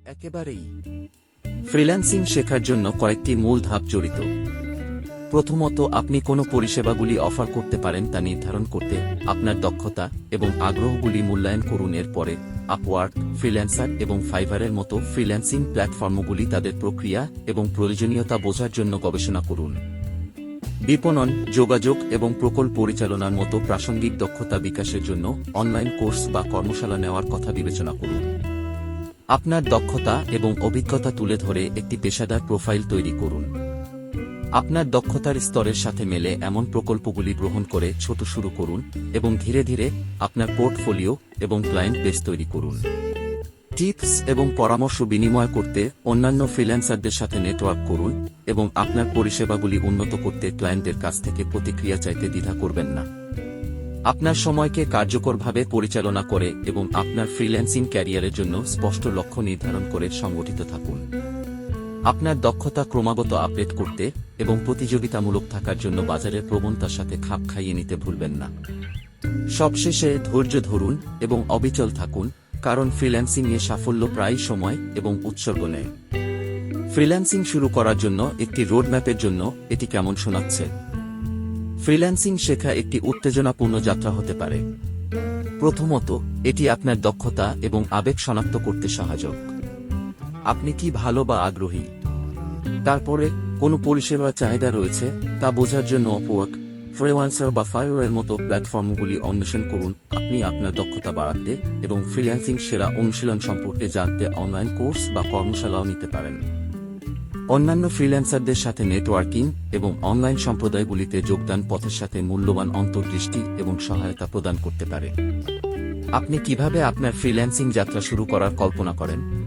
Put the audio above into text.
একেবারেই। ফ্রিল্যান্সিং শেখার জন্য কয়েকটি মূল ধাপ জড়িত। প্রথমত, আপনি কোন পরিষেবাগুলি অফার করতে পারেন তা নির্ধারণ করতে আপনার দক্ষতা এবং আগ্রহগুলি মূল্যায়ন করুন। এরপরে আপওয়ার্ক, ফ্রিল্যান্সার এবং ফাইভারের মতো ফ্রিল্যান্সিং প্ল্যাটফর্মগুলি তাদের প্রক্রিয়া এবং প্রয়োজনীয়তা বোঝার জন্য গবেষণা করুন। বিপণন, যোগাযোগ এবং প্রকল্প পরিচালনার মতো প্রাসঙ্গিক দক্ষতা বিকাশের জন্য অনলাইন কোর্স বা কর্মশালা নেওয়ার কথা বিবেচনা করুন। আপনার দক্ষতা এবং অভিজ্ঞতা তুলে ধরে একটি পেশাদার প্রোফাইল তৈরি করুন। আপনার দক্ষতার স্তরের সাথে মেলে এমন প্রকল্পগুলি গ্রহণ করে ছোট শুরু করুন এবং ধীরে ধীরে আপনার পোর্টফোলিও এবং ক্লায়েন্ট বেস তৈরি করুন। টিপস এবং পরামর্শ বিনিময় করতে অন্যান্য ফ্রিল্যান্সারদের সাথে নেটওয়ার্ক করুন এবং আপনার পরিষেবাগুলি উন্নত করতে ক্লায়েন্টদের কাছ থেকে প্রতিক্রিয়া চাইতে দ্বিধা করবেন না। আপনার সময়কে কার্যকরভাবে পরিচালনা করে এবং আপনার ফ্রিল্যান্সিং ক্যারিয়ারের জন্য স্পষ্ট লক্ষ্য নির্ধারণ করে সংগঠিত থাকুন। আপনার দক্ষতা ক্রমাগত আপডেট করতে এবং প্রতিযোগিতামূলক থাকার জন্য বাজারের প্রবণতার সাথে খাপ খাইয়ে নিতে ভুলবেন না। সবশেষে ধৈর্য ধরুন এবং অবিচল থাকুন, কারণ ফ্রিল্যান্সিংয়ে সাফল্য প্রায় সময় এবং উৎসর্গ নেয়। ফ্রিল্যান্সিং শুরু করার জন্য একটি রোডম্যাপের জন্য এটি কেমন শোনাচ্ছে? ফ্রিল্যান্সিং শেখা একটি উত্তেজনাপূর্ণ যাত্রা হতে পারে। প্রথমত, এটি আপনার দক্ষতা এবং আবেগ শনাক্ত করতে সহায়ক। আপনি কি ভালো বা আগ্রহী? তারপরে কোন পরিষেবার চাহিদা রয়েছে তা বোঝার জন্য আপওয়ার্ক, ফ্রিল্যান্সার বা ফাইভারের মতো প্ল্যাটফর্মগুলি অন্বেষণ করুন। আপনি আপনার দক্ষতা বাড়াতে এবং ফ্রিল্যান্সিং সেরা অনুশীলন সম্পর্কে জানতে অনলাইন কোর্স বা কর্মশালাও নিতে পারেন। অন্যান্য ফ্রিল্যান্সারদের সাথে নেটওয়ার্কিং এবং অনলাইন সম্প্রদায়গুলিতে যোগদান পথের সাথে মূল্যবান অন্তর্দৃষ্টি এবং সহায়তা প্রদান করতে পারে। আপনি কিভাবে আপনার ফ্রিল্যান্সিং যাত্রা শুরু করার কল্পনা করেন?